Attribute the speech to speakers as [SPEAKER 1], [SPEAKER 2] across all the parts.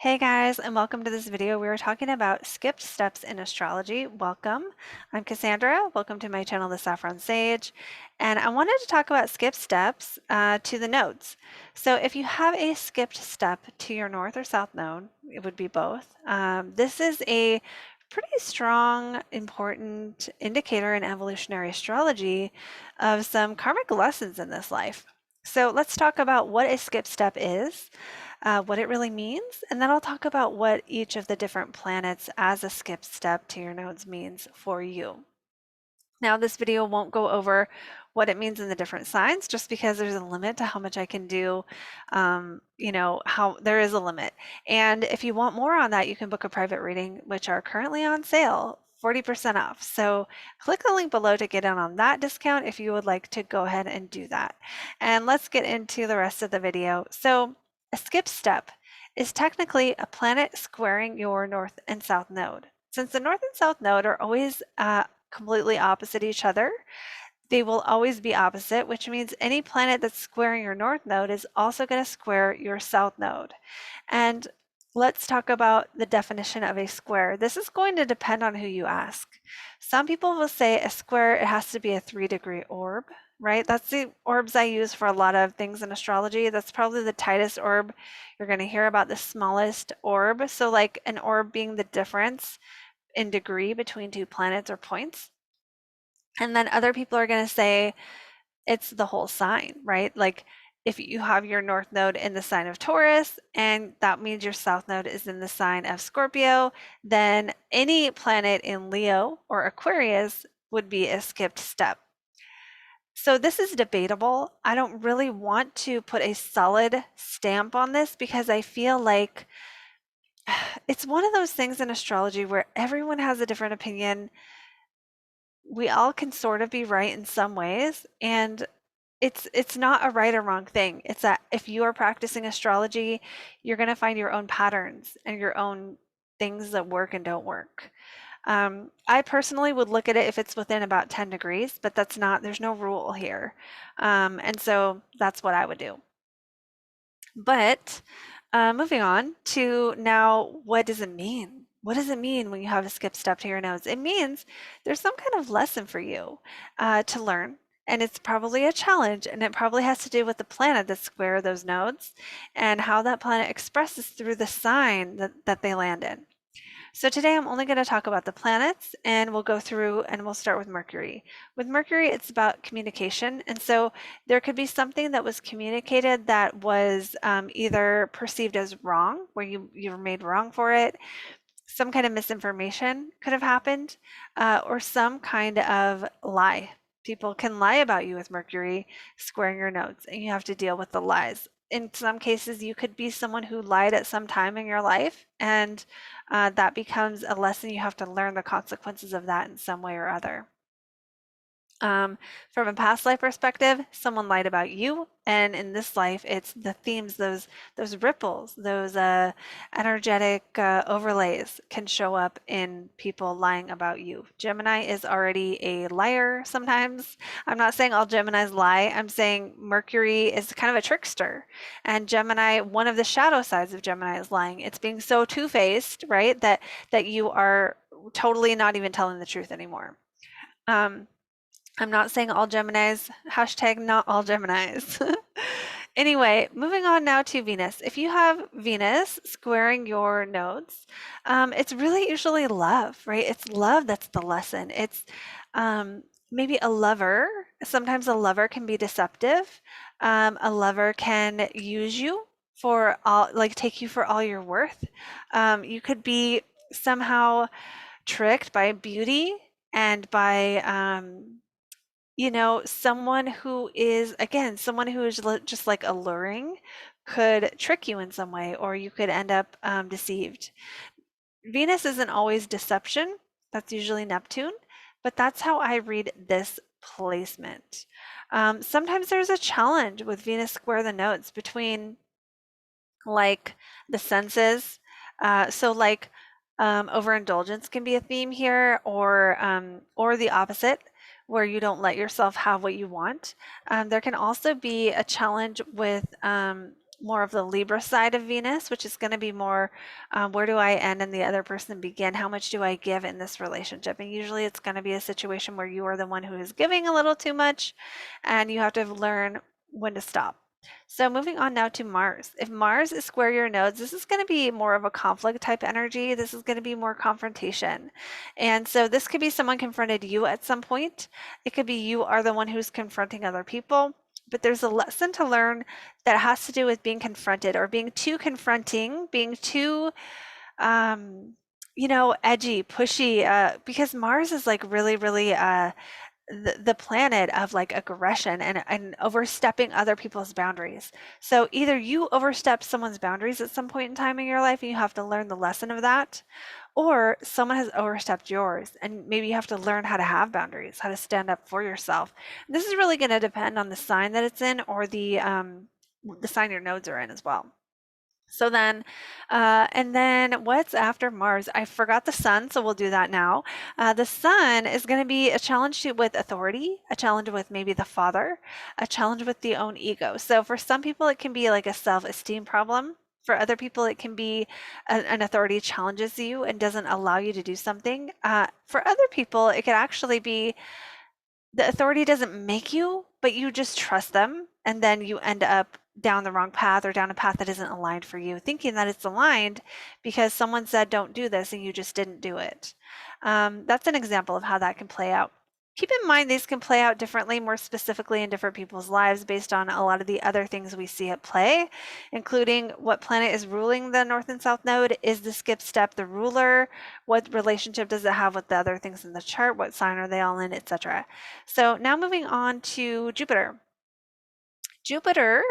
[SPEAKER 1] Hey guys, and welcome to this video. We are talking about skipped steps in astrology. Welcome. I'm Cassandra. Welcome to my channel, the SaffronSage. And I wanted to talk about skipped steps to the nodes. So if you have a skipped step to your north or south node, it would be both. This is a pretty strong, important indicator in evolutionary astrology of some karmic lessons in this life. So let's talk about what a skipped step is, what it really means, and then I'll talk about what each of the different planets as a skip step to your nodes means for you. Now, this video won't go over what it means in the different signs, just because there's a limit to how much I can do. How there is a limit. And if you want more on that, you can book a private reading, which are currently on sale, 40% off. So click the link below to get in on that discount if you would like to go ahead and do that. And let's get into the rest of the video. So a skip step is technically a planet squaring your north and south node. Since the north and south node are always completely opposite each other, they will always be opposite, which means any planet that's squaring your north node is also going to square your south node. And let's talk about the definition of a square. This is going to depend on who you ask. Some people will say a square, it has to be a 3-degree orb, right? That's the orbs I use for a lot of things in astrology. That's probably the tightest orb. You're going to hear about the smallest orb. So like an orb being the difference in degree between two planets or points. And then other people are going to say it's the whole sign, right? Like if you have your north node in the sign of Taurus and that means your south node is in the sign of Scorpio, then any planet in Leo or Aquarius would be a skipped step. So this is debatable. I don't really want to put a solid stamp on this because I feel like it's one of those things in astrology where everyone has a different opinion. We all can sort of be right in some ways, and it's not a right or wrong thing. It's that if you are practicing astrology, you're going to find your own patterns and your own things that work and don't work. I personally would look at it if it's within about 10 degrees, but there's no rule here. And so that's what I would do. But moving on to now, what does it mean? What does it mean when you have a skip step to your nodes? It means there's some kind of lesson for you to learn, and it's probably a challenge, and it probably has to do with the planet that square those nodes and how that planet expresses through the sign that they land in. So today I'm only going to talk about the planets, and we'll go through and we'll start with Mercury. With Mercury, it's about communication. And so there could be something that was communicated that was either perceived as wrong, where you were made wrong for it, some kind of misinformation could have happened, or some kind of lie. People can lie about you with Mercury squaring your nodes, and you have to deal with the lies. In some cases, you could be someone who lied at some time in your life, and that becomes a lesson. You have to learn the consequences of that in some way or other. From a past life perspective, someone lied about you, and in this life, it's the themes, those ripples, those energetic overlays can show up in people lying about you. Gemini is already a liar sometimes. I'm not saying all Geminis lie. I'm saying Mercury is kind of a trickster, and Gemini, one of the shadow sides of Gemini is lying. It's being so two-faced, right? That you are totally not even telling the truth anymore. I'm not saying all Geminis, hashtag not all Geminis. Anyway, moving on now to Venus. If you have Venus squaring your nodes, it's really usually love, right? It's love that's the lesson. It's maybe a lover. Sometimes a lover can be deceptive. A lover can use you for all, like take you for all you're worth. You could be somehow tricked by beauty and by someone who is, again, someone who is just like alluring could trick you in some way, or you could end up deceived. Venus isn't always deception. That's usually Neptune, but that's how I read this placement. Sometimes there's a challenge with Venus square the nodes between like the senses. So like overindulgence can be a theme here, or the opposite, where you don't let yourself have what you want. There can also be a challenge with more of the Libra side of Venus, which is going to be more where do I end and the other person begin? How much do I give in this relationship? And usually it's going to be a situation where you are the one who is giving a little too much and you have to learn when to stop. So moving on now to Mars. If Mars is square your nodes, this is going to be more of a conflict type energy. This is going to be more confrontation. And so this could be someone confronted you at some point. It could be you are the one who's confronting other people. But there's a lesson to learn that has to do with being confronted or being too confronting, being too edgy, pushy, because Mars is like really, really the planet of like aggression and overstepping other people's boundaries. So either you overstep someone's boundaries at some point in time in your life and you have to learn the lesson of that, or someone has overstepped yours and maybe you have to learn how to have boundaries, how to stand up for yourself. This is really going to depend on the sign that it's in or the sign your nodes are in as well. So then, and then what's after Mars? I forgot the sun, so we'll do that now. The sun is going to be a challenge with authority, a challenge with maybe the father, a challenge with the own ego. So for some people, it can be like a self-esteem problem. For other people, it can be an authority challenges you and doesn't allow you to do something. For other people, it could actually be the authority doesn't make you, but you just trust them. And then you end up down the wrong path or down a path that isn't aligned for you, thinking that it's aligned because someone said, don't do this, and you just didn't do it. That's an example of how that can play out. Keep in mind, these can play out differently, more specifically in different people's lives based on a lot of the other things we see at play, including what planet is ruling the North and South node. Is the skip step the ruler? What relationship does it have with the other things in the chart? What sign are they all in, etc. So now moving on to Jupiter. Jupiter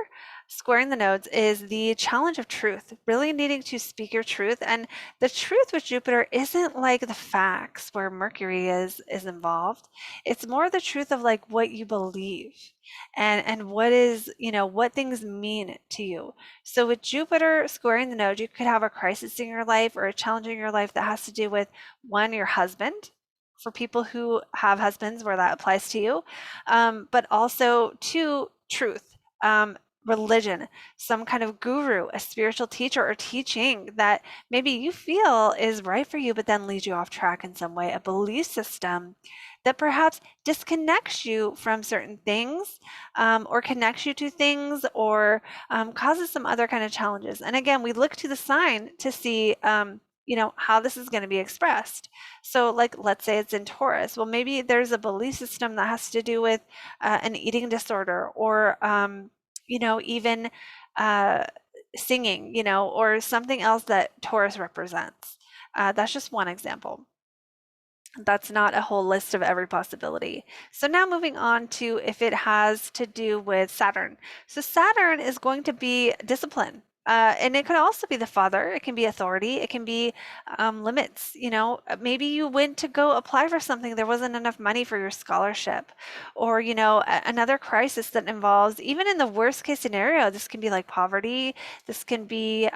[SPEAKER 1] squaring the nodes is the challenge of truth, really needing to speak your truth. And the truth with Jupiter isn't like the facts where Mercury is involved. It's more the truth of like what you believe and what is, what things mean to you. So with Jupiter squaring the node, you could have a crisis in your life or a challenge in your life that has to do with one, your husband. For people who have husbands where that applies to you, but also two, truth, religion, some kind of guru, a spiritual teacher or teaching that maybe you feel is right for you, but then leads you off track in some way, a belief system that perhaps disconnects you from certain things or connects you to things or causes some other kind of challenges. And again, we look to the sign to see how this is going to be expressed. So like, let's say it's in Taurus. Well, maybe there's a belief system that has to do with an eating disorder or, even singing, or something else that Taurus represents. That's just one example. That's not a whole list of every possibility. So now moving on to if it has to do with Saturn. So Saturn is going to be discipline. And it could also be the father. It can be authority. It can be limits. Maybe you went to go apply for something. There wasn't enough money for your scholarship. Or, another crisis that involves, even in the worst case scenario, this can be like poverty. This can be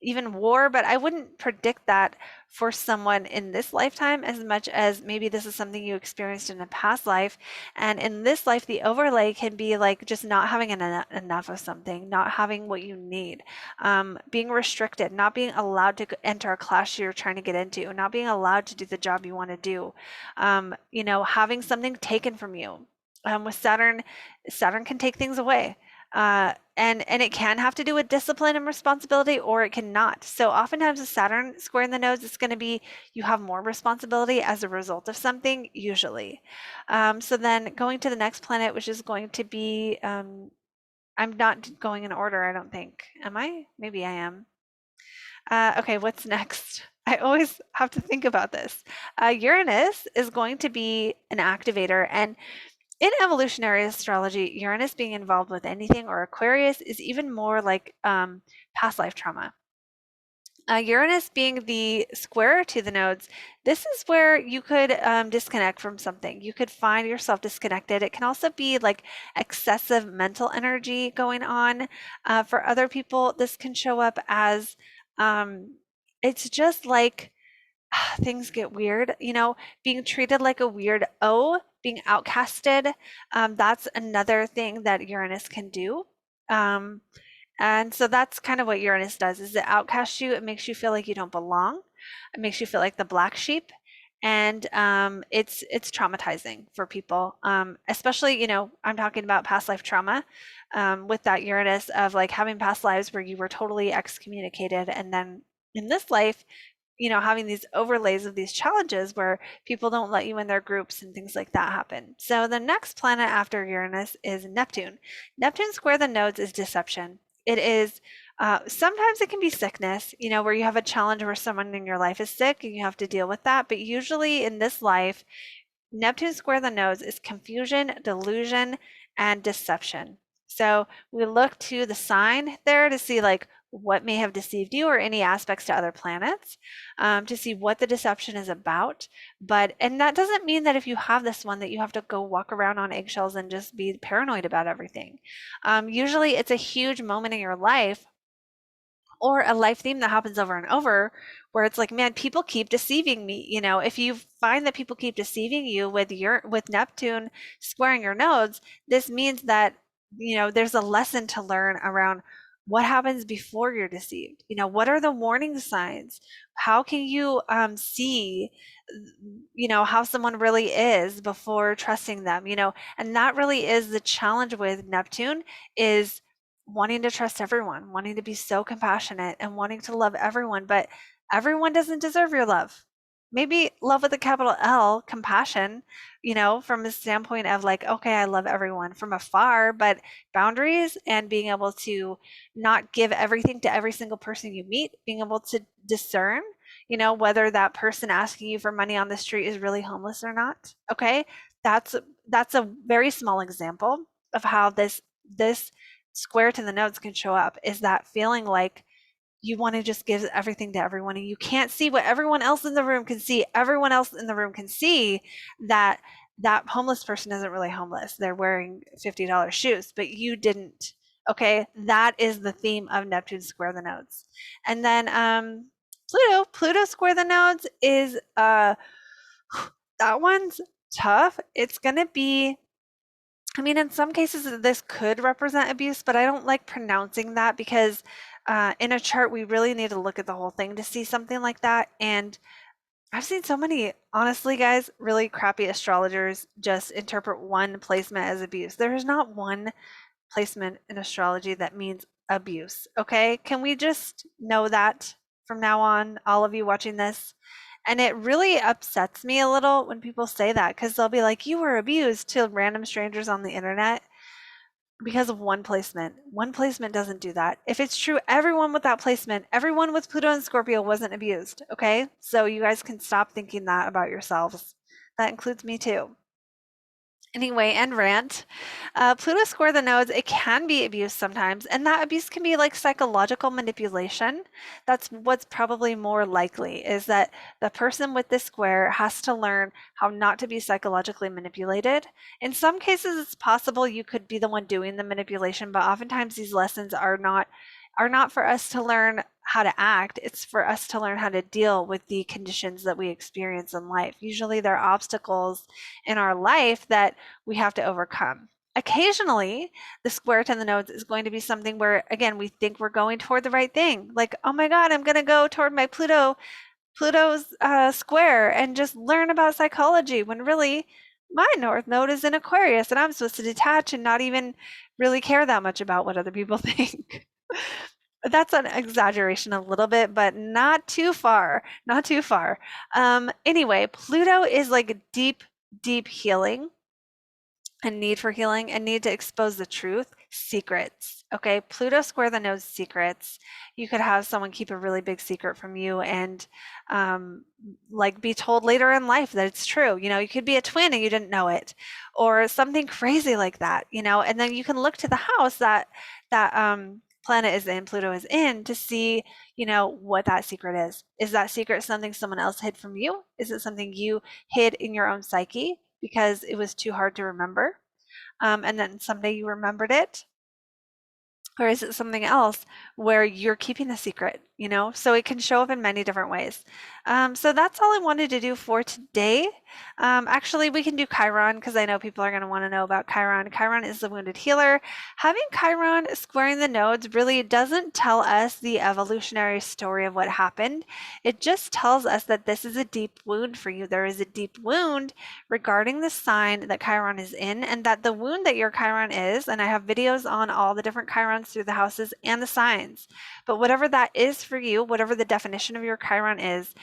[SPEAKER 1] even war. But I wouldn't predict that for someone in this lifetime as much as maybe this is something you experienced in a past life. And in this life, the overlay can be like just not having enough of something, not having what you need, being restricted, not being allowed to enter a class you're trying to get into, not being allowed to do the job you want to do, having something taken from you. With Saturn, Saturn can take things away. And it can have to do with discipline and responsibility, or it cannot. So oftentimes with Saturn squaring the nodes, it's going to be you have more responsibility as a result of something, usually. So then going to the next planet, which is going to be, I'm not going in order, I don't think. Am I? Maybe I am. Okay, what's next? I always have to think about this. Uranus is going to be an activator, and in evolutionary astrology, Uranus being involved with anything or Aquarius is even more like past life trauma. Uranus being the square to the nodes, this is where you could disconnect from something. You could find yourself disconnected. It can also be like excessive mental energy going on. For other people, this can show up as it's just like things get weird, being treated like a weirdo, being outcasted. That's another thing that Uranus can do. And so that's kind of what Uranus does, is it outcasts you. It makes you feel like you don't belong. It makes you feel like the black sheep. And it's traumatizing for people, especially, I'm talking about past life trauma, with that Uranus of like having past lives where you were totally excommunicated. And then in this life, having these overlays of these challenges where people don't let you in their groups and things like that happen. So the next planet after Uranus is Neptune. Neptune square the nodes is deception. It is sometimes it can be sickness, where you have a challenge where someone in your life is sick and you have to deal with that. But usually in this life, Neptune square the nodes is confusion, delusion, and deception. So we look to the sign there to see like what may have deceived you or any aspects to other planets, to see what the deception is about. And that doesn't mean that if you have this one that you have to go walk around on eggshells and just be paranoid about everything. Usually it's a huge moment in your life or a life theme that happens over and over where it's like, man, people keep deceiving me. If you find that people keep deceiving you with Neptune squaring your nodes, this means that there's a lesson to learn around what happens before you're deceived. What are the warning signs? How can you see how someone really is before trusting them? And that really is the challenge with Neptune, is wanting to trust everyone, wanting to be so compassionate and wanting to love everyone, but everyone doesn't deserve your love. Maybe love with a capital L, compassion, from a standpoint of like, okay, I love everyone from afar, but boundaries and being able to not give everything to every single person you meet, being able to discern, whether that person asking you for money on the street is really homeless or not. Okay. That's a very small example of how this square to the nodes can show up, is that feeling like you want to just give everything to everyone and you can't see what everyone else in the room can see. Everyone else in the room can see that that homeless person isn't really homeless. They're wearing $50 shoes, but you didn't. Okay, that is the theme of Neptune square the nodes. And then Pluto square the nodes is that one's tough. It's going to be, I mean, in some cases, this could represent abuse, but I don't like pronouncing that because in a chart, we really need to look at the whole thing to see something like that. And I've seen so many, honestly, guys, really crappy astrologers just interpret one placement as abuse. There is not one placement in astrology that means abuse. Okay. Can we just know that from now on, all of you watching this? And it really upsets me a little when people say that, because they'll be like, you were abused, to random strangers on the internet because of one placement. One placement doesn't do that. If it's true, everyone with that placement, everyone with Pluto and Scorpio wasn't abused. Okay. So you guys can stop thinking that about yourselves. That includes me too. Anyway, end rant. Pluto square the nodes, it can be abuse sometimes, and that abuse can be like psychological manipulation. That's what's probably more likely, is that the person with this square has to learn how not to be psychologically manipulated. In some cases, it's possible you could be the one doing the manipulation, but oftentimes these lessons are not for us to learn how to act. It's for us to learn how to deal with the conditions that we experience in life. Usually there are obstacles in our life that we have to overcome. Occasionally, the square to the nodes is going to be something where, again, we think we're going toward the right thing. Like, oh my God, I'm going to go toward my Pluto's square and just learn about psychology, when really my North Node is in Aquarius and I'm supposed to detach and not even really care that much about what other people think. That's an exaggeration a little bit, but not too far. Not too far. Anyway, Pluto is like deep, deep healing, a need for healing, a need to expose the truth, secrets. Okay, Pluto square the nose, secrets. You could have someone keep a really big secret from you and like be told later in life that it's true. You could be a twin and you didn't know it, or something crazy like that. And then you can look to the house that planet is in, Pluto is in, to see, what that secret is. Is that secret something someone else hid from you? Is it something you hid in your own psyche because it was too hard to remember? And then someday you remembered it? Or is it something else where you're keeping a secret so it can show up in many different ways. So that's all I wanted to do for today. Actually, we can do Chiron because I know people are going to want to know about Chiron. Chiron is the wounded healer. Having Chiron squaring the nodes really doesn't tell us the evolutionary story of what happened. It just tells us that this is a deep wound for you. There is a deep wound regarding the sign that Chiron is in, and that the wound that your Chiron is, and I have videos on all the different Chirons through the houses and the signs, but whatever that is for you, whatever the definition of your Chiron is,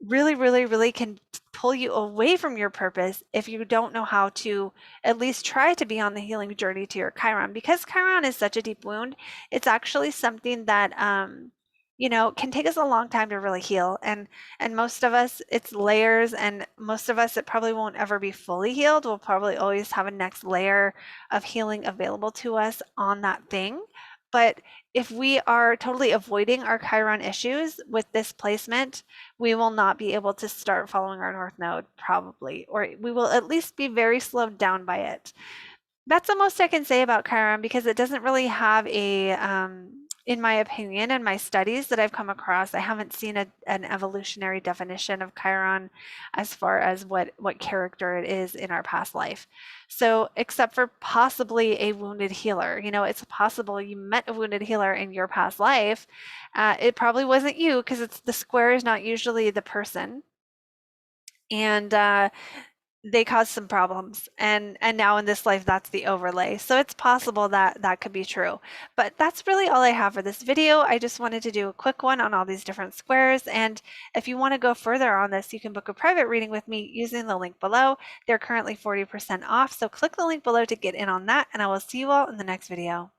[SPEAKER 1] really, really, really can pull you away from your purpose if you don't know how to at least try to be on the healing journey to your Chiron. Because Chiron is such a deep wound, it's actually something that can take us a long time to really heal. And most of us, it's layers, and most of us, it probably won't ever be fully healed. We'll probably always have a next layer of healing available to us on that thing. But if we are totally avoiding our Chiron issues with this placement, we will not be able to start following our North Node, probably, or we will at least be very slowed down by it. That's the most I can say about Chiron because it doesn't really have in my opinion and my studies that I've come across, I haven't seen an evolutionary definition of Chiron as far as what character it is in our past life. So, except for possibly a wounded healer, it's possible you met a wounded healer in your past life. It probably wasn't you because it's the square is not usually the person. And they caused some problems, and now in this life that's the overlay, so it's possible that that could be true. But that's really all I have for this video. I just wanted to do a quick one on all these different squares, and if you want to go further on this, you can book a private reading with me using the link below. They're currently 40% off, so click the link below to get in on that, and I will see you all in the next video.